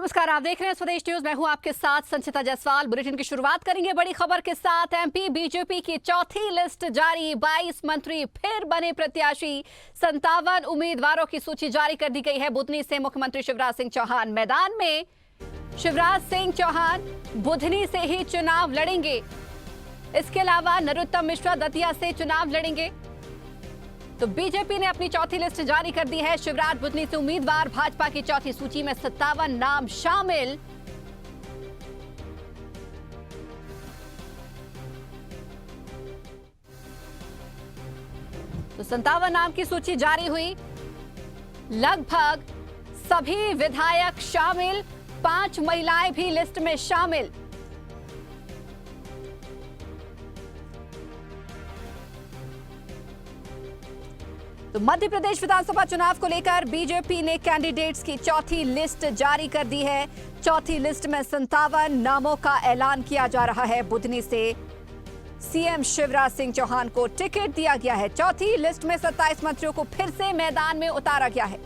नमस्कार, आप देख रहे हैं स्वदेश न्यूज। मैं हूं आपके साथ संचिता जायसवाल। बुलेटिन की शुरुआत करेंगे बड़ी खबर के साथ। एमपी बीजेपी की चौथी लिस्ट जारी, 22 मंत्री फिर बने प्रत्याशी, 57 उम्मीदवारों की सूची जारी कर दी गई है। बुधनी से मुख्यमंत्री शिवराज सिंह चौहान मैदान में। शिवराज सिंह चौहान बुधनी से ही चुनाव लड़ेंगे। इसके अलावा नरोत्तम मिश्रा दतिया से चुनाव लड़ेंगे। तो बीजेपी ने अपनी चौथी लिस्ट जारी कर दी है। शिवराज बुधनी से उम्मीदवार, भाजपा की चौथी सूची में 57 नाम शामिल। तो 57 नाम की सूची जारी हुई, लगभग सभी विधायक शामिल, 5 महिलाएं भी लिस्ट में शामिल। तो मध्य प्रदेश विधानसभा चुनाव को लेकर बीजेपी ने कैंडिडेट्स की चौथी लिस्ट जारी कर दी है। चौथी लिस्ट में 57 नामों का ऐलान किया जा रहा है। बुधनी से सीएम शिवराज सिंह चौहान को टिकट दिया गया है। चौथी लिस्ट में 27 मंत्रियों को फिर से मैदान में उतारा गया है।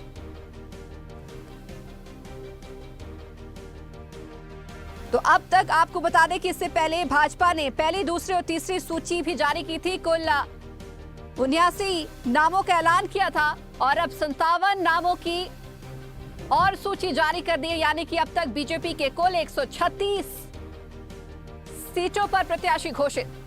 तो अब तक आपको बता दें कि इससे पहले भाजपा ने पहली, दूसरी और तीसरी सूची भी जारी की थी। कुल 79 नामों का ऐलान किया था और अब 57 नामों की और सूची जारी कर दी है। यानी कि अब तक बीजेपी के कुल 136 सीटों पर प्रत्याशी घोषित।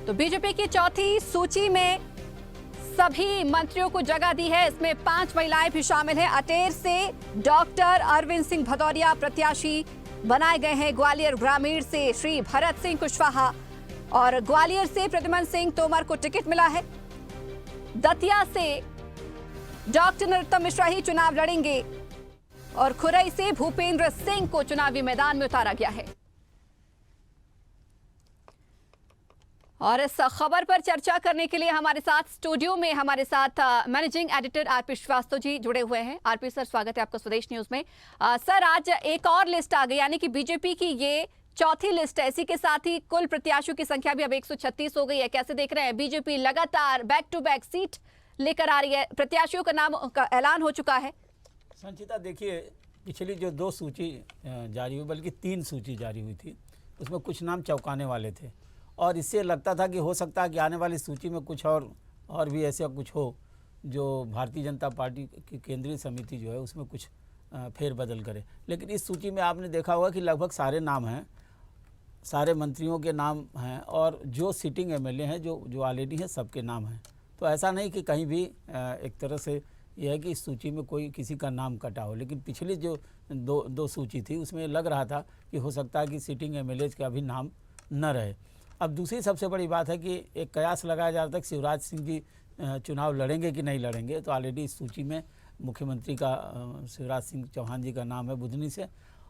तो बीजेपी की चौथी सूची में सभी मंत्रियों को जगह दी है। इसमें 5 महिलाएं भी शामिल हैं। अटेर से डॉक्टर अरविंद सिंह भदौरिया प्रत्याशी बनाए गए हैं। ग्वालियर ग्रामीण से श्री भरत सिंह कुशवाहा और ग्वालियर से प्रद्युमन सिंह तोमर को टिकट मिला है। दतिया से डॉक्टर नरोत्तम मिश्रा ही चुनाव लड़ेंगे और खुरई से भूपेंद्र सिंह को चुनावी मैदान में उतारा गया है। और इस खबर पर चर्चा करने के लिए हमारे साथ स्टूडियो में managing editor RP Srivastava ji जुड़े हुए हैं। आरपी सर, स्वागत है आपका स्वदेश न्यूज में। सर, आज एक और लिस्ट आ गई, यानी कि बीजेपी की ये चौथी लिस्ट है। इसी के साथ ही कुल प्रत्याशियों की संख्या भी अब 136 हो गई है। कैसे देख रहे हैं? बीजेपी लगातार बैक टू बैक सीट लेकर आ रही है। प्रत्याशियों का नाम का ऐलान हो चुका है। संचिता, देखिए, पिछली जो 2 सूची जारी हुई, बल्कि 3 सूची जारी हुई थी, उसमें कुछ नाम चौंकाने वाले थे और इससे लगता था कि हो सकता है कि आने वाली सूची में कुछ और भी ऐसा कुछ हो जो भारतीय जनता पार्टी की केंद्रीय समिति जो है उसमें कुछ फेरबदल करे। लेकिन इस सूची में आपने देखा होगा कि लगभग सारे नाम हैं, सारे मंत्रियों के नाम हैं और जो सिटिंग एमएलए हैं जो ऑलरेडी हैं सबके नाम हैं। तो ऐसा नहीं कि कहीं भी एक तरह से यह है कि इस सूची में कोई किसी का नाम कटा हो। लेकिन पिछली जो दो सूची थी उसमें लग रहा था कि हो सकता है कि सिटिंग एमएलए का भी नाम न रहे। अब दूसरी सबसे बड़ी बात है कि एक कयास लगाया जा रहा था कि शिवराज सिंह जी चुनाव लड़ेंगे कि नहीं लड़ेंगे। तो ऑलरेडी इस सूची में मुख्यमंत्री का शिवराज सिंह चौहान जी का नाम है बुधनी से।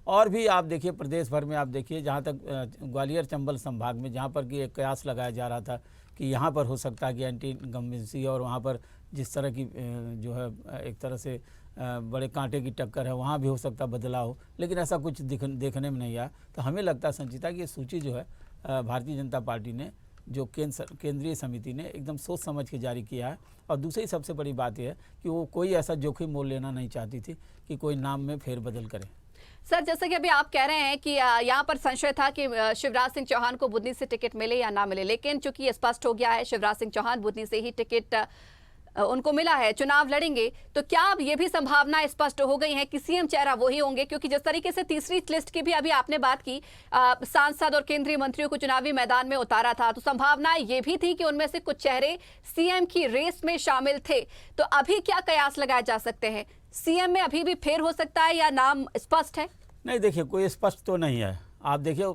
और भी आप देखिए, प्रदेश भर में आप देखिए, जहाँ तक ग्वालियर चंबल संभाग में जहाँ पर कि एक कयास लगाया जा रहा था कि यहाँ पर हो सकता है कि एंटी इनकम्बेंसी और वहाँ पर जिस तरह की जो है एक तरह से बड़े कांटे की टक्कर है, वहाँ भी हो सकता बदलाव हो। लेकिन ऐसा कुछ देखने में नहीं आया। तो हमें लगता है संचिता कि ये सूची जो है भारतीय जनता पार्टी ने, जो केंद्रीय समिति ने एकदम सोच समझ के जारी किया है। और दूसरी सबसे बड़ी बात यह है कि वो कोई ऐसा जोखिम मोल लेना नहीं चाहती थी कि कोई नाम में फेरबदल करे। सर, जैसे कि अभी आप कह रहे हैं कि यहाँ पर संशय था कि शिवराज सिंह चौहान को बुधनी से टिकट मिले या ना मिले, लेकिन चूंकि ये स्पष्ट हो गया है शिवराज सिंह चौहान बुधनी से ही टिकट उनको मिला है, चुनाव लड़ेंगे, तो क्या अब ये भी संभावना स्पष्ट हो गई है कि सीएम चेहरा वही होंगे? क्योंकि जिस तरीके से तीसरी लिस्ट की भी अभी आपने बात की, सांसद और केंद्रीय मंत्रियों को चुनावी मैदान में उतारा था, तो संभावना ये भी थी कि उनमें से कुछ चेहरे सीएम की रेस में शामिल थे। तो अभी क्या कयास लगाए जा सकते हैं? सीएम में अभी भी फेर हो सकता है या नाम स्पष्ट है? नहीं, देखिए, कोई स्पष्ट तो नहीं है। आप देखिए,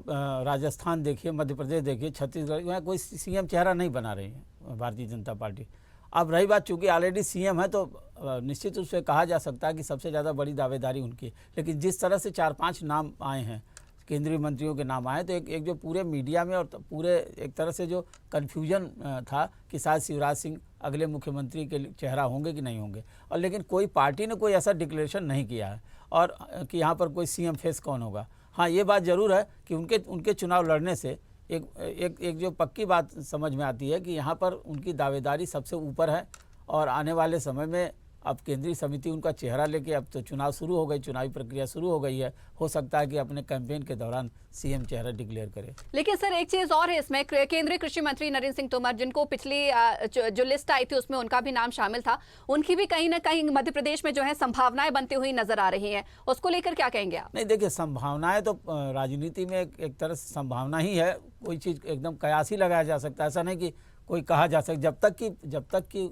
राजस्थान देखिए, मध्य प्रदेश देखिए, छत्तीसगढ़ में कोई सीएम चेहरा नहीं बना रही है भारतीय जनता पार्टी। अब रही बात, चूंकि ऑलरेडी सीएम है तो निश्चित रूप से कहा जा सकता है कि सबसे ज़्यादा बड़ी दावेदारी उनकी। लेकिन जिस तरह से 4-5 नाम आए हैं, केंद्रीय मंत्रियों के नाम आए, तो एक जो पूरे मीडिया में और पूरे एक तरह से जो कन्फ्यूजन था कि शायद शिवराज सिंह अगले मुख्यमंत्री के चेहरा होंगे कि नहीं होंगे। और लेकिन कोई पार्टी ने कोई ऐसा डिक्लेरेशन नहीं किया है और कि यहाँ पर कोई सीएम फेस कौन होगा। हाँ, ये बात ज़रूर है कि उनके चुनाव लड़ने से एक जो पक्की बात समझ में आती है कि यहाँ पर उनकी दावेदारी सबसे ऊपर है और आने वाले समय में अब केंद्रीय समिति उनका चेहरा लेके, अब तो चुनाव शुरू हो गई, चुनावी प्रक्रिया शुरू हो गई है, हो सकता है कि अपने कैंपेन के दौरान सीएम चेहरा डिक्लेयर करे। लेकिन सर एक चीज और है इसमें, केंद्रीय कृषि मंत्री नरेंद्र सिंह तोमर, जिनको पिछली जो लिस्ट आई थी उसमें उनका भी नाम शामिल था, उनकी भी कहीं ना कहीं मध्य प्रदेश में जो है संभावनाएं बनती हुई नजर आ रही हैं, उसको लेकर क्या कहेंगे आप? नहीं, देखिए, संभावनाएं तो राजनीति में एक तरह से संभावना ही है, कोई चीज़ एकदम कयास ही लगाया जा सकता है, ऐसा नहीं कि कोई कहा जा सकता। जब तक कि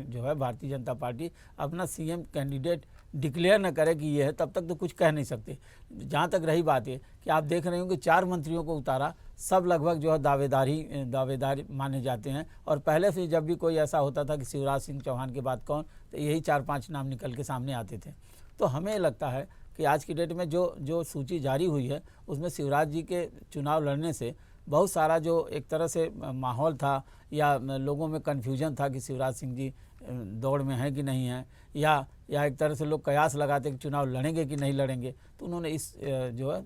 जो है भारतीय जनता पार्टी अपना सीएम कैंडिडेट डिक्लेयर न करे कि ये है, तब तक तो कुछ कह नहीं सकते। जहाँ तक रही बात है कि आप देख रहे हो कि 4 मंत्रियों को उतारा, सब लगभग जो है दावेदार माने जाते हैं। और पहले से जब भी कोई ऐसा होता था कि शिवराज सिंह चौहान के बाद कौन, तो यही 4-5 नाम निकल के सामने आते थे। तो हमें लगता है कि आज की डेट में जो सूची जारी हुई है उसमें शिवराज जी के चुनाव लड़ने से बहुत सारा जो एक तरह से माहौल था या लोगों में कन्फ्यूजन था कि शिवराज सिंह जी दौड़ में हैं कि नहीं हैं, या एक तरह से लोग कयास लगाते कि चुनाव लड़ेंगे कि नहीं लड़ेंगे, तो उन्होंने इस जो है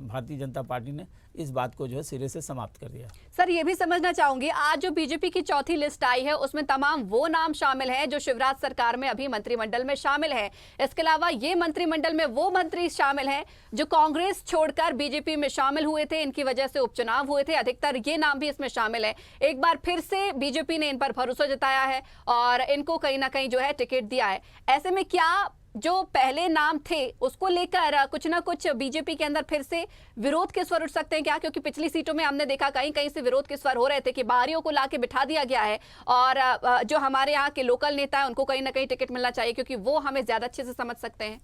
भारतीय जनता पार्टी ने इस बात को जो है सिरे से समाप्त कर दिया। सर ये भी समझना चाहूंगी, आज जो बीजेपी की चौथी लिस्ट आई है उसमें तमाम वो नाम शामिल हैं जो शिवराज सरकार में अभी मंत्रिमंडल में शामिल हैं। इसके अलावा ये मंत्रिमंडल में वो मंत्री शामिल हैं जो कांग्रेस छोड़कर बीजेपी में शामिल हुए थे, इनकी वजह से उपचुनाव हुए थे, अधिकतर ये नाम भी इसमें शामिल है। एक बार फिर से बीजेपी ने इन पर भरोसा जताया है और इनको कहीं ना कहीं जो है टिकट दिया है। ऐसे में क्या जो पहले नाम थे उसको लेकर कुछ ना कुछ बीजेपी के अंदर फिर से विरोध के स्वर उठ सकते हैं क्या? क्योंकि पिछली सीटों में हमने देखा कहीं कहीं से विरोध के स्वर हो रहे थे कि बाहरियों को लाके बिठा दिया गया है और जो हमारे यहाँ के लोकल नेता है उनको कहीं ना कहीं टिकट मिलना चाहिए क्योंकि वो हमें ज्यादा अच्छे से समझ सकते हैं।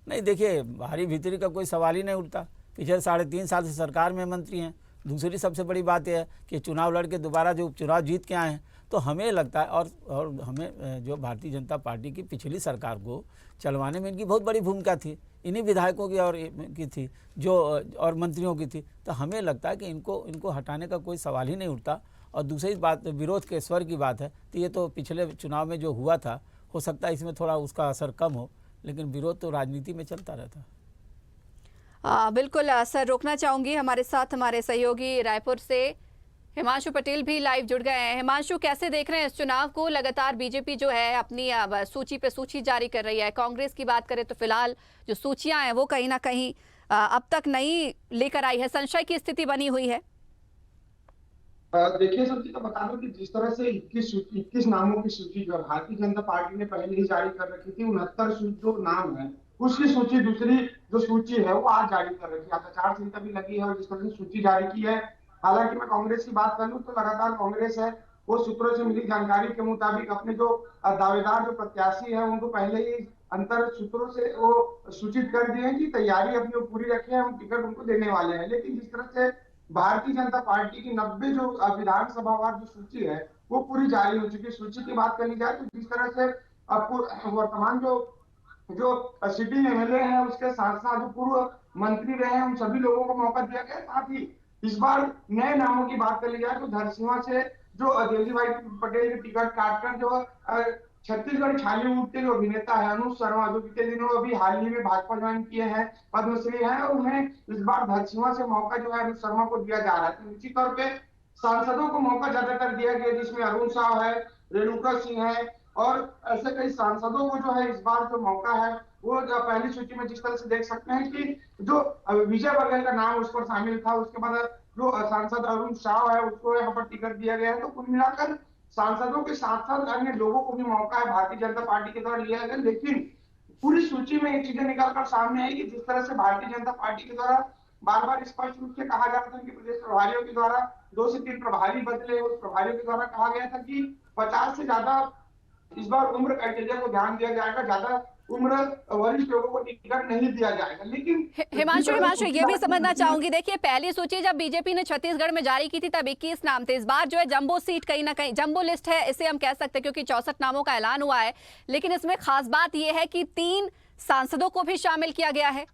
नहीं, देखिए, बाहरी भीतरी का कोई सवाल ही नहीं उठता। पिछले 3.5 साल से सरकार में मंत्री हैं। दूसरी सबसे बड़ी बात यह है कि चुनाव लड़ के दोबारा जो उपचुनाव जीत के आए हैं, तो हमें लगता है और हमें जो भारतीय जनता पार्टी की पिछली सरकार को चलवाने में इनकी बहुत बड़ी भूमिका थी, इन्हीं विधायकों की और की थी जो और मंत्रियों की थी। तो हमें लगता है कि इनको हटाने का कोई सवाल ही नहीं उठता। और दूसरी बात विरोध के स्वर की बात है, तो ये तो पिछले चुनाव में जो हुआ था, हो सकता है इसमें थोड़ा उसका असर कम हो, लेकिन विरोध तो राजनीति में चलता रहता। बिल्कुल सर, रोकना चाहूंगी, हमारे साथ हमारे सहयोगी रायपुर से हिमांशु पटेल भी लाइव जुड़ गए हैं। हिमांशु, कैसे देख रहे हैं इस चुनाव को? लगातार बीजेपी जो है अपनी सूची पे सूची जारी कर रही है। कांग्रेस की बात करें तो फिलहाल जो सूचियां हैं वो कहीं ना कहीं अब तक नहीं लेकर आई है, संशय की स्थिति बनी हुई है। देखिए संजीता, बता दो कि जिस तरह से 21 नामों की सूची जो भारतीय जनता पार्टी ने पहले ही जारी कर रखी थी, 69 जो नाम है उसकी सूची, दूसरी जो सूची है वो आज जारी कर रखी है। आचार संहिता भी लगी है और जिस तरह से सूची जारी की है, हालांकि मैं कांग्रेस की बात कर लूं तो लगातार कांग्रेस है वो सूत्रों से मिली जानकारी के मुताबिक अपने जो दावेदार जो प्रत्याशी है उनको पहले ही अंतर सूत्रों से वो सूचित कर दिए हैं कि तैयारी अपनी पूरी रखे, हम टिकट उनको देने वाले हैं। लेकिन जिस तरह से भारतीय जनता पार्टी की 90 जो विधानसभावार जो सूची है वो पूरी जारी हो चुकी है। सूची की बात करनी जाए तो जिस तरह से वर्तमान जो सिटिंग एमएलए हैं उसके साथ साथ जो पूर्व मंत्री रहे हैं उन सभी लोगों को मौका दिया गया। साथ ही इस बार नए नामों की बात करी जाए तो धरसींवा से जो देवजी भाई पटेल की टिकट काटकर जो छत्तीसगढ़ छालीवुड के जो अभिनेता है अनुज शर्मा, जो बीते दिनों अभी हाल ही में भाजपा ज्वाइन किए हैं, पद्मश्री हैं, और उन्हें इस बार धरसींवा से मौका जो है अनुज शर्मा को दिया जा रहा है। तो निश्चित तौर पे सांसदों को मौका ज्यादातर दिया गया, जिसमें अरुण साव है, रेणुका सिंह है और ऐसे कई सांसदों को जो है इस बार जो मौका है वो पहली सूची में जिस तरह से देख सकते हैं कि जो विजय बघेल का नाम उस पर शामिल था, उसके बाद जो सांसद अरुण साव है उसको यहाँ पर टिकट दिया गया है। तो कुल मिलाकर सांसदों के साथ साथ अन्य लोगों को भी मौका है भारतीय जनता पार्टी के द्वारा लिया गया। लेकिन पूरी सूची में एक चीजें निकलकर सामने आई कि जिस तरह से भारतीय जनता पार्टी के द्वारा बार बार स्पष्ट रूप से कहा जाता था कि प्रदेश प्रभारियों के द्वारा 2 से 3 प्रभारी बदले, उस प्रभारियों के द्वारा कहा गया था कि 50 से ज्यादा इस बार उम्र क्राइटेरिया को ध्यान दिया जाएगा, ज्यादा उम्र वरिष्ठ लोगों को टिकट नहीं दिया जाएगा। लेकिन हिमांशु ये भी समझना चाहूंगी, देखिए पहली सूची जब बीजेपी ने छत्तीसगढ़ में जारी की थी तब 21 नाम थे। इस बार जो है जंबो सीट, कहीं ना कहीं जंबो लिस्ट है इसे हम कह सकते हैं क्योंकि 64 नामों का ऐलान हुआ है। लेकिन इसमें खास बात यह है कि 3 सांसदों को भी शामिल किया गया है।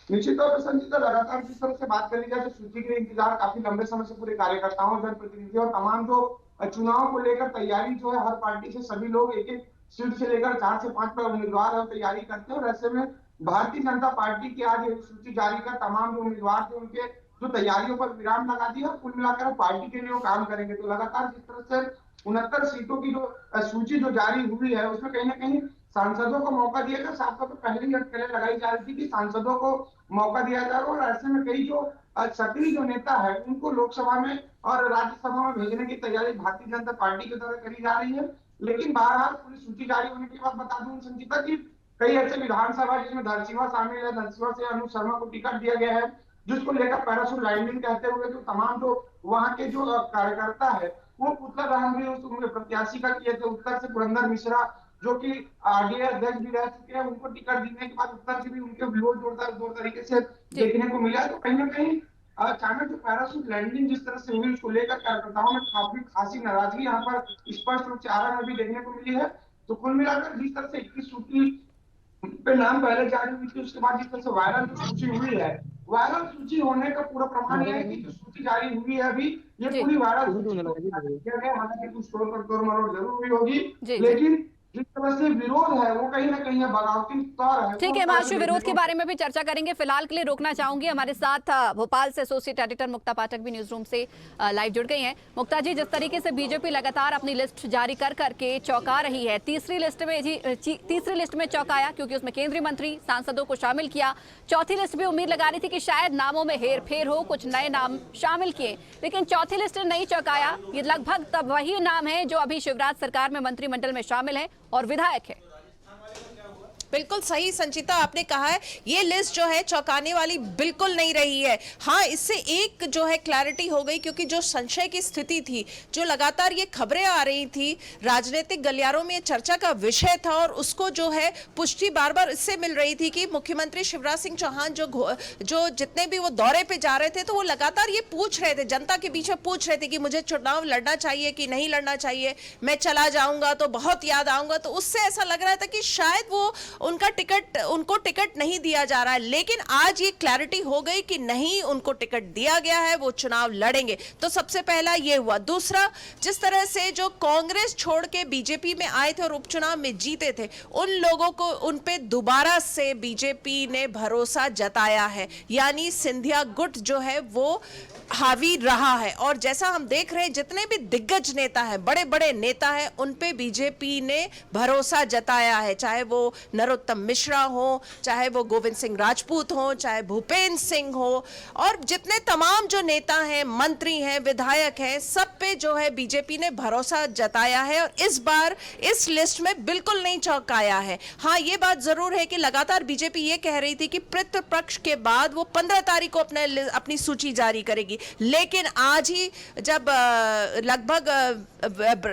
निश्चित तौर पर संजीता, लगातार जिस तरह से बात करी जाए तो सूची के इंतजार काफी लंबे समय से पूरे कार्यकर्ताओं, जनप्रतिनिधियों और तमाम जो चुनाव को लेकर तैयारी जो है हर पार्टी से सभी लोग एक एक सीट से लेकर 4 से 5 पर उम्मीदवार है तैयारी करते हैं। और ऐसे में भारतीय जनता पार्टी की आज सूची जारी कर तमाम जो उम्मीदवार थे उनके जो तैयारियों पर विराम लगा दिया। कुल मिलाकर पार्टी के लिए वो काम करेंगे। तो लगातार जिस तरह से 69 सीटों की जो सूची जो जारी हुई है उसमें कहीं ना कहीं सांसदों को मौका दिया गया। साफ तौर पर पहले ही अटकलें लगाई जा रही थी कि सांसदों को मौका दिया जा रहा है। और ऐसे में कई जो सक्रिय जो नेता है उनको लोकसभा में और राज्यसभा में भेजने की तैयारी भारतीय जनता पार्टी के द्वारा करी जा रही है। लेकिन बहरहाल पूरी सूची जारी होने के बाद बता दूं संचिता की कई ऐसे विधानसभा जिसमें धरसींवा शामिल है, धरसींवा से अनु शर्मा को टिकट दिया गया है जिसको लेकर पैराशूट लैंडिंग कहते हुए जो तमाम जो वहां के जो कार्यकर्ता है वो पुतला दहन भी उस प्रत्याशी का किए थे। उत्तर से पुरंदर मिश्रा जो कि आरडीए अध्यक्ष भी रह चुके हैं, उनको टिकट देने के बाद उत्तर से भी उनके विरोध जोरदार तरीके से देखने को मिला। तो कहीं ना कहीं अचानक जो पैराशूट लैंडिंग जिस तरह से हुई उसको लेकर कार्यकर्ताओं में काफी खासी नाराजगी यहाँ पर स्पष्ट रूप से आरा में भी देखने को मिली है। तो कुल मिलाकर जिस तरह से 21 सूची पे नाम पहले जारी हुई थी उसके बाद जिस तरह से वायरल जो सूची हुई है, वायरल सूची होने का पूरा प्रमाण यह है कि जो सूची जारी हुई है अभी ये जी पूरी वायरल सूची हालांकि कुछ तौर पर तोड़ मरोड़ जरूर हुई होगी, जी जी। लेकिन जिस तरह से विरोध है वो कहीं ना कहीं बगावती तौर है। ठीक है, महाशय विरोध के बारे में भी चर्चा करेंगे। फिलहाल के लिए रोकना चाहूंगी। हमारे साथ भोपाल से एसोसिएट एडिटर मुक्ता पाठक भी न्यूज रूम से लाइव जुड़ गई हैं। मुक्ता जी, जिस तरीके से बीजेपी लगातार अपनी लिस्ट जारी कर करके चौंका रही है, तीसरी लिस्ट में चौंकाया क्योंकि उसमें केंद्रीय मंत्री सांसदों को शामिल किया। चौथी लिस्ट भी उम्मीद लगा रही थी कि शायद नामों में हेर फेर हो, कुछ नए नाम शामिल किए, लेकिन चौथी लिस्ट ने नहीं चौंकाया। ये लगभग तब वही नाम है जो अभी शिवराज सरकार में मंत्रिमंडल में शामिल है और विधायक है। बिल्कुल सही संचिता, आपने कहा है ये लिस्ट जो है चौंकाने वाली बिल्कुल नहीं रही है। हाँ, इससे एक जो है क्लैरिटी हो गई क्योंकि जो संशय की स्थिति थी, जो लगातार ये खबरें आ रही थी, राजनीतिक गलियारों में चर्चा का विषय था और उसको जो है पुष्टि बार बार इससे मिल रही थी कि मुख्यमंत्री शिवराज सिंह चौहान जो जितने भी वो दौरे पे जा रहे थे तो वो लगातार ये पूछ रहे थे, जनता के बीच में पूछ रहे थे कि मुझे चुनाव लड़ना चाहिए कि नहीं लड़ना चाहिए, मैं चला जाऊंगा तो बहुत याद आऊंगा। तो उससे ऐसा लग रहा था कि शायद वो उनको टिकट नहीं दिया जा रहा है, लेकिन आज ये क्लैरिटी हो गई कि नहीं, उनको टिकट दिया गया है, वो चुनाव लड़ेंगे। तो सबसे पहला ये हुआ। दूसरा, जिस तरह से जो कांग्रेस छोड़ के बीजेपी में आए थे और उपचुनाव में जीते थे, उन लोगों को उन पे दोबारा से बीजेपी ने भरोसा जताया है, यानी सिंधिया गुट जो है वो हावी रहा है। और जैसा हम देख रहे हैं जितने भी दिग्गज नेता हैं, बड़े बड़े नेता हैं, उन पे बीजेपी ने भरोसा जताया है, चाहे वो नरोत्तम मिश्रा हो, चाहे वो गोविंद सिंह राजपूत हो, चाहे भूपेंद्र सिंह हो, और जितने तमाम जो नेता हैं, मंत्री हैं, विधायक हैं, सब पे जो है बीजेपी ने भरोसा जताया है और इस बार इस लिस्ट में बिल्कुल नहीं चौंकाया है। हाँ, ये बात जरूर है कि लगातार बीजेपी ये कह रही थी कि पितृपक्ष के बाद वो 15 तारीख को अपनी सूची जारी करेगी, लेकिन आज ही जब लगभग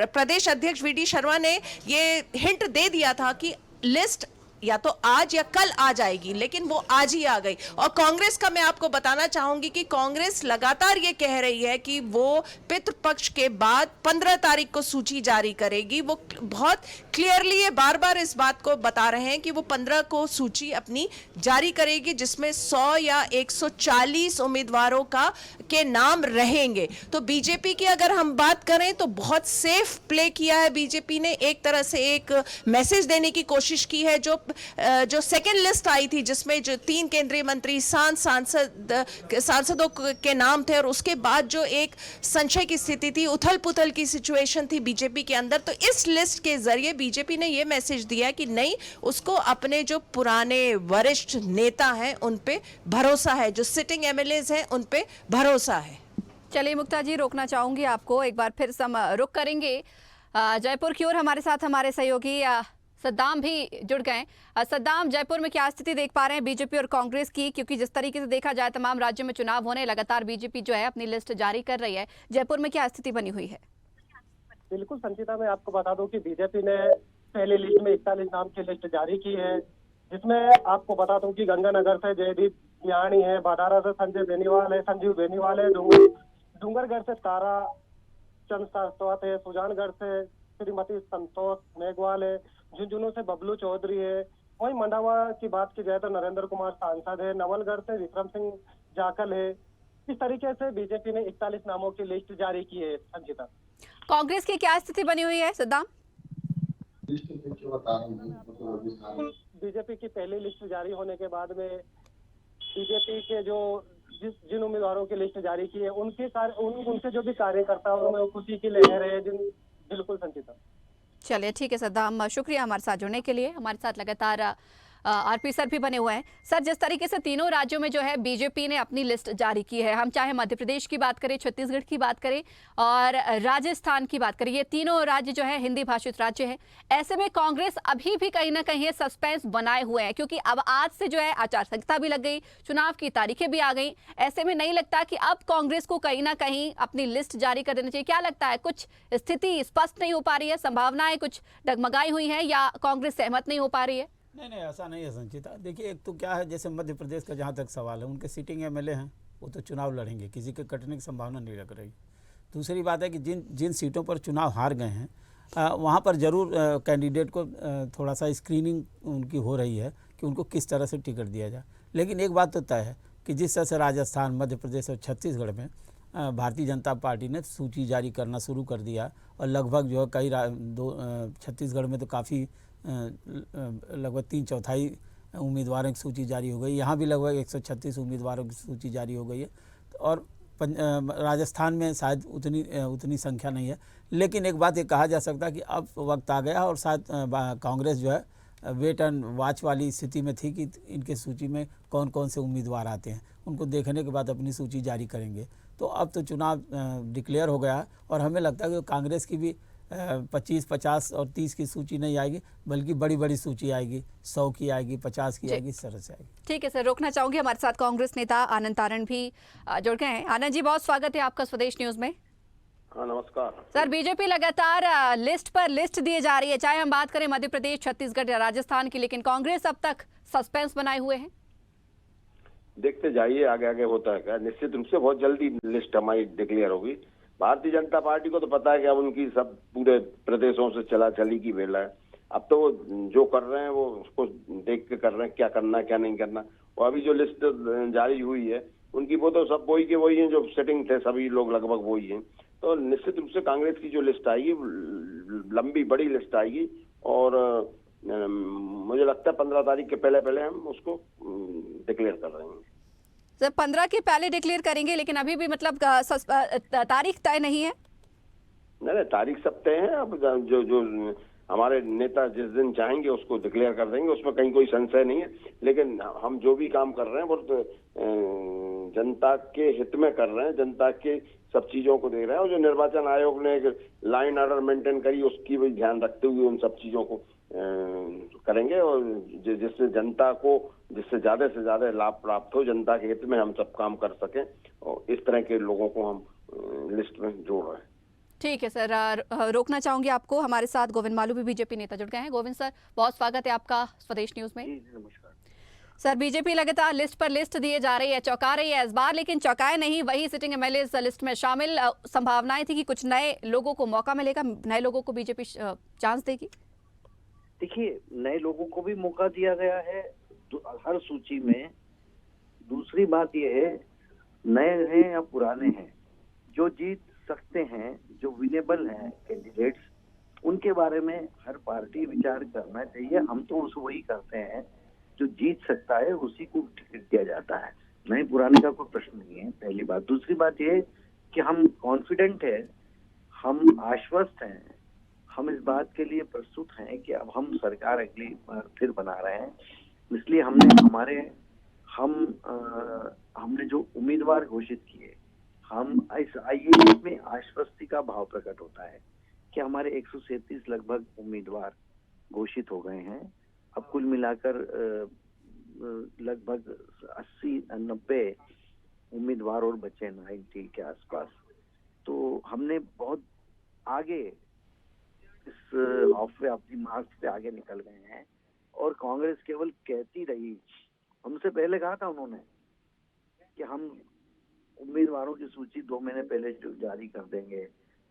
प्रदेश अध्यक्ष वीडी शर्मा ने ये हिंट दे दिया था कि लिस्ट या तो आज या कल आ जाएगी, लेकिन वो आज ही आ गई। और कांग्रेस का मैं आपको बताना चाहूंगी कि कांग्रेस लगातार ये कह रही है कि वो पितृपक्ष के बाद 15 तारीख को सूची जारी करेगी। वो बहुत क्लियरली ये बार बार इस बात को बता रहे हैं कि वो 15 को सूची अपनी जारी करेगी, जिसमें 100 या 140 उम्मीदवारों के नाम रहेंगे। तो बीजेपी की अगर हम बात करें तो बहुत सेफ प्ले किया है बीजेपी ने। एक तरह से एक मैसेज देने की कोशिश की है। जो सेकेंड लिस्ट आई थी जिसमें जो 3 केंद्रीय मंत्री सांसदों के नाम थे और उसके बाद जो एक संशय की स्थिति थी, उथल पुथल की सिचुएशन थी बीजेपी के अंदर, तो इस लिस्ट के जरिए बीजेपी ने यह मैसेज दिया कि नहीं, उसको अपने जो पुराने वरिष्ठ नेता हैं उन पे भरोसा है, जो सिटिंग एमएलएज हैं उन पे भरोसा है। चलिए मुक्ता जी, रोकना चाहूंगी आपको, एक बार फिर रुक करेंगे जयपुर की ओर। हमारे साथ हमारे सहयोगी सद्दाम भी जुड़ गए। सद्दाम, जयपुर में क्या स्थिति देख पा रहे हैं बीजेपी और कांग्रेस की, क्योंकि जिस तरीके से देखा जाए तमाम राज्यों में चुनाव होने, लगातार बीजेपी जो है अपनी लिस्ट जारी कर रही है, जयपुर में क्या स्थिति बनी हुई है? बिल्कुल संचिता, मैं आपको बता दूं कि बीजेपी ने पहली लिस्ट में 41 नाम की लिस्ट जारी की है, जिसमें आपको बता दूं कि गंगानगर से जयदीप ज्ञानी है, बादारा से संजीव बेनीवाल है, डूंगरगढ़ से तारा चंद सारस्वत है, सुजानगढ़ से श्रीमती संतोष मेघवाल है, झुंझुनू से बबलू चौधरी है, वहीं मंडावा की बात की जाए तो नरेंद्र कुमार सांसद है, नवलगढ़ से विक्रम सिंह जाखल है। इस तरीके से बीजेपी ने 41 नामों की लिस्ट जारी की है संचिता। कांग्रेस की क्या स्थिति बनी हुई है सद्दाम? बीजेपी की पहली लिस्ट जारी होने के बाद में बीजेपी के जो जिन उम्मीदवारों की लिस्ट जारी की है उनके जो भी कार्यकर्ता उनमें खुशी की लहर है बिल्कुल संचिता। चलिए ठीक है सद्दाम, शुक्रिया हमारे साथ जुड़ने के लिए। हमारे साथ लगातार आरपी सर भी बने हुए हैं। सर, जिस तरीके से तीनों राज्यों में जो है बीजेपी ने अपनी लिस्ट जारी की है, हम चाहे मध्य प्रदेश की बात करें, छत्तीसगढ़ की बात करें और राजस्थान की बात करें, ये तीनों राज्य जो है हिंदी भाषित राज्य है। ऐसे में कांग्रेस अभी भी कहीं ना कहीं सस्पेंस बनाए हुए है, क्योंकि अब आज से जो है आचार संहिता भी लग गई, चुनाव की तारीखें भी आ गई। ऐसे में नहीं लगता कि अब कांग्रेस को कहीं ना कहीं अपनी लिस्ट जारी कर देना चाहिए? क्या लगता है, कुछ स्थिति स्पष्ट नहीं हो पा रही है, संभावनाएं कुछ डगमगाई हुई है या कांग्रेस सहमत नहीं हो पा रही है? नहीं, ऐसा नहीं है संचिता। देखिए, एक तो क्या है, जैसे मध्य प्रदेश का जहाँ तक सवाल है, उनके सिटिंग एमएलए हैं, वो तो चुनाव लड़ेंगे, किसी के कटने की संभावना नहीं लग रही। दूसरी बात है कि जिन सीटों पर चुनाव हार गए हैं वहाँ पर ज़रूर कैंडिडेट को थोड़ा सा स्क्रीनिंग उनकी हो रही है कि उनको किस तरह से टिकट दिया जाए। लेकिन एक बात तो तय है कि जिस तरह से राजस्थान, मध्य प्रदेश और छत्तीसगढ़ में भारतीय जनता पार्टी ने सूची जारी करना शुरू कर दिया और लगभग जो है कई छत्तीसगढ़ में तो काफ़ी लगभग 3/4 उम्मीदवारों की सूची जारी हो गई। यहाँ भी लगभग 136 उम्मीदवारों की सूची जारी हो गई है और राजस्थान में शायद उतनी संख्या नहीं है। लेकिन एक बात ये कहा जा सकता है कि अब वक्त आ गया और शायद कांग्रेस जो है वेट एंड वॉच वाली स्थिति में थी कि इनके सूची में कौन कौन से उम्मीदवार आते हैं, उनको देखने के बाद अपनी सूची जारी करेंगे। तो अब तो चुनाव डिक्लेयर हो गया और हमें लगता है कि कांग्रेस की भी 25, 50 और 30 की सूची नहीं आएगी, बल्कि बड़ी बड़ी सूची आएगी, 100 की आएगी, 50 की आएगी, इस तरह से आएगी। ठीक है सर, रोकना चाहूंगी, हमारे साथ कांग्रेस नेता आनंद तारण भी जुड़ गए हैं। आनंद जी, बहुत स्वागत है आपका स्वदेश न्यूज में। हाँ, नमस्कार सर, बीजेपी लगातार लिस्ट पर लिस्ट दिए जा रही है, चाहे हम बात करें मध्य प्रदेश, छत्तीसगढ़ या राजस्थान की, लेकिन कांग्रेस अब तक सस्पेंस बनाए हुए है। देखते जाइए आगे आगे होता है क्या। निश्चित रूप से बहुत जल्दी लिस्ट हमारी डिक्लेयर होगी। भारतीय जनता पार्टी को तो पता है कि अब उनकी सब पूरे प्रदेशों से चला चली की वेला है। अब तो वो जो कर रहे हैं वो उसको देख के कर रहे हैं, क्या करना क्या नहीं करना। और अभी जो लिस्ट जारी हुई है उनकी वो तो सब वही के वही हैं जो सेटिंग थे, सभी लोग लगभग वही हैं। तो निश्चित रूप से कांग्रेस की जो लिस्ट आएगी लंबी बड़ी लिस्ट आएगी और मुझे लगता है 15 तारीख के पहले हम उसको डिक्लेयर कर रहे हैं। सर, 15 के पहले डिक्लेयर करेंगे, लेकिन अभी भी मतलब तारीख तय नहीं है? नहीं, तारीख सब तय है। अब जो हमारे नेता जिस दिन चाहेंगे उसको डिक्लेयर कर देंगे, उसमें कहीं कोई संशय नहीं है। लेकिन हम जो भी काम कर रहे हैं वो जनता के हित में कर रहे हैं, जनता के सब चीजों को देख रहे हैं। और जो निर्वाचन आयोग ने एक लाइन ऑर्डर मेंटेन करी उसकी भी ध्यान रखते हुए उन सब चीजों को करेंगे और जिससे जनता को जिससे ज्यादा से ज्यादा लाभ प्राप्त हो, जनता के हित में हम सब काम कर सकें, और इस तरह के लोगों को हम लिस्ट में जोड़ रहे हैं। ठीक है सर, रोकना चाहूंगी आपको, हमारे साथ गोविंद मालू भी बीजेपी नेता जुड़ गए हैं। गोविंद सर, बहुत स्वागत है आपका स्वदेश न्यूज में। नमस्कार सर, बीजेपी लगातार लिस्ट पर लिस्ट दिए जा रही है, चौंका रही है इस बार, लेकिन चौंकाए नहीं, वही सिटिंग एमएलए लिस्ट में शामिल। संभावनाएं थी कि कुछ नए लोगों को मौका मिलेगा, नए लोगों को बीजेपी चांस देगी। देखिए, नए लोगों को भी मौका दिया गया है हर सूची में। दूसरी बात यह है, नए हैं या पुराने हैं, जो जीत सकते हैं, जो विनेबल हैं कैंडिडेट्स, उनके बारे में हर पार्टी विचार करना चाहिए। हम तो उस वही करते हैं, जो जीत सकता है उसी को टिकट दिया जाता है। नए पुराने का कोई प्रश्न नहीं है, पहली बात। दूसरी बात ये कि हम कॉन्फिडेंट है, हम आश्वस्त हैं, हम इस बात के लिए प्रस्तुत हैं कि अब हम सरकार अगली बार फिर बना रहे हैं। इसलिए हमने जो उम्मीदवार घोषित किए, हम इसमें आश्वस्ति का भाव प्रकट होता है कि हमारे 137 लगभग उम्मीदवार घोषित हो गए हैं। अब कुल मिलाकर लगभग 80-90 उम्मीदवार और बचे 90 के आसपास। तो हमने बहुत आगे इस हाफवे ऑफ द मार्क्स पे आगे निकल गए हैं। और कांग्रेस केवल कहती रही, हमसे पहले कहा था उन्होंने कि हम उम्मीदवारों की सूची 2 महीने पहले जारी कर देंगे,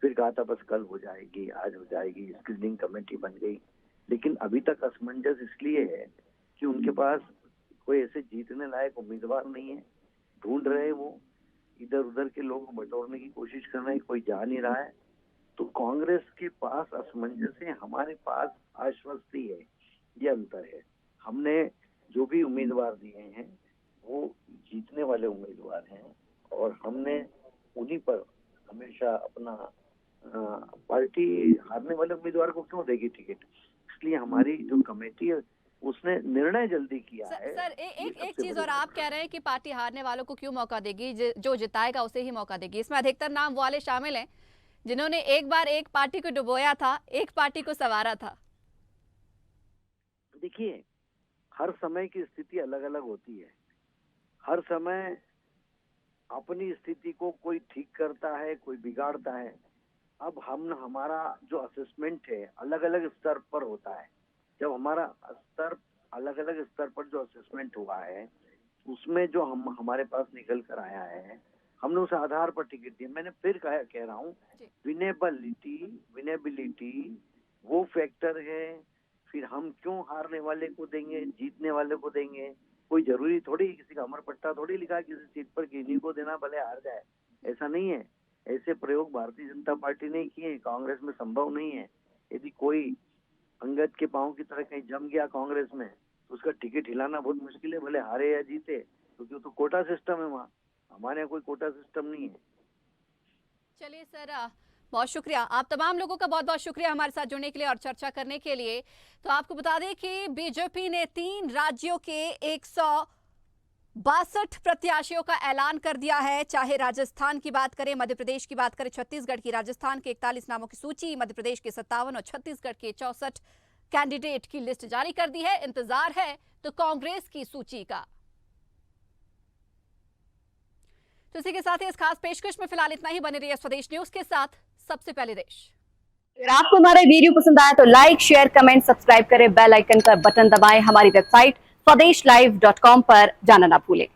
फिर कहा था बस कल हो जाएगी, आज हो जाएगी, स्क्रीनिंग कमेटी बन गई। लेकिन अभी तक असमंजस इसलिए है कि उनके पास कोई ऐसे जीतने लायक उम्मीदवार नहीं है, ढूंढ रहे हैं वो, इधर उधर के लोग बटोरने की कोशिश कर रहे हैं, कोई जा नहीं रहा है। तो कांग्रेस के पास असमंजस है, हमारे पास आश्वस्ति है, ये अंतर है। हमने जो भी उम्मीदवार दिए हैं वो जीतने वाले उम्मीदवार हैं और हमने उन्हीं पर हमेशा अपना पार्टी हारने वाले उम्मीदवार को क्यों देगी टिकट, इसलिए हमारी जो कमेटी है उसने निर्णय जल्दी किया है। सर एक चीज और, आप कह रहे हैं कि पार्टी हारने वालों को क्यों मौका देगी, जो जिताएगा उसे ही मौका देगी। इसमें अधिकतर नाम वाले शामिल हैं जिन्होंने एक बार एक पार्टी को डुबोया था, एक पार्टी को संवारा था। देखिए, हर समय की स्थिति अलग अलग होती है, हर समय अपनी स्थिति को कोई ठीक करता है, कोई बिगाड़ता है। अब हमारा जो असेसमेंट है अलग अलग स्तर पर होता है। जब हमारा स्तर अलग अलग स्तर पर जो असेसमेंट हुआ है उसमें जो हमारे पास निकल कर आया है, हमने उस आधार पर टिकट दिया। मैंने फिर कह रहा हूँ, विनेबिलिटी वो फैक्टर है। फिर हम क्यों हारने वाले को देंगे, जीतने वाले को देंगे? कोई जरूरी थोड़ी किसी का अमर पट्टा थोड़ी लिखा है किसी सीट पर किन्हीं को देना भले हार जाए, ऐसा नहीं है। ऐसे प्रयोग भारतीय जनता पार्टी ने किए, कांग्रेस में संभव नहीं है। यदि कोई अंगद के पांव की तरह कहीं जम गया कांग्रेस में तो उसका टिकट हिलाना बहुत मुश्किल है, भले हारे या जीते, क्योंकि तो कोटा सिस्टम है वहाँ। हमारे यहाँ कोई कोटा सिस्टम नहीं है। चलिए सर, बहुत शुक्रिया, आप तमाम लोगों का बहुत बहुत शुक्रिया हमारे साथ जुड़ने के लिए और चर्चा करने के लिए। तो आपको बता दें कि बीजेपी ने 3 राज्यों के 162 प्रत्याशियों का ऐलान कर दिया है। चाहे राजस्थान की बात करें, मध्य प्रदेश की बात करें, छत्तीसगढ़ की, राजस्थान के 41 नामों की सूची, मध्य प्रदेश के 57 और छत्तीसगढ़ के 64 कैंडिडेट की लिस्ट जारी कर दी है। इंतजार है तो कांग्रेस की सूची का। तो इसी के साथ ही इस खास पेशकश में फिलहाल इतना ही। बने रहिए स्वदेश न्यूज के साथ, सबसे पहले देश। अगर आपको हमारा वीडियो पसंद आया तो लाइक, शेयर, कमेंट, सब्सक्राइब करें, बेल आइकन का बटन दबाएं। हमारी वेबसाइट swadesh live.com पर जाना ना भूलें।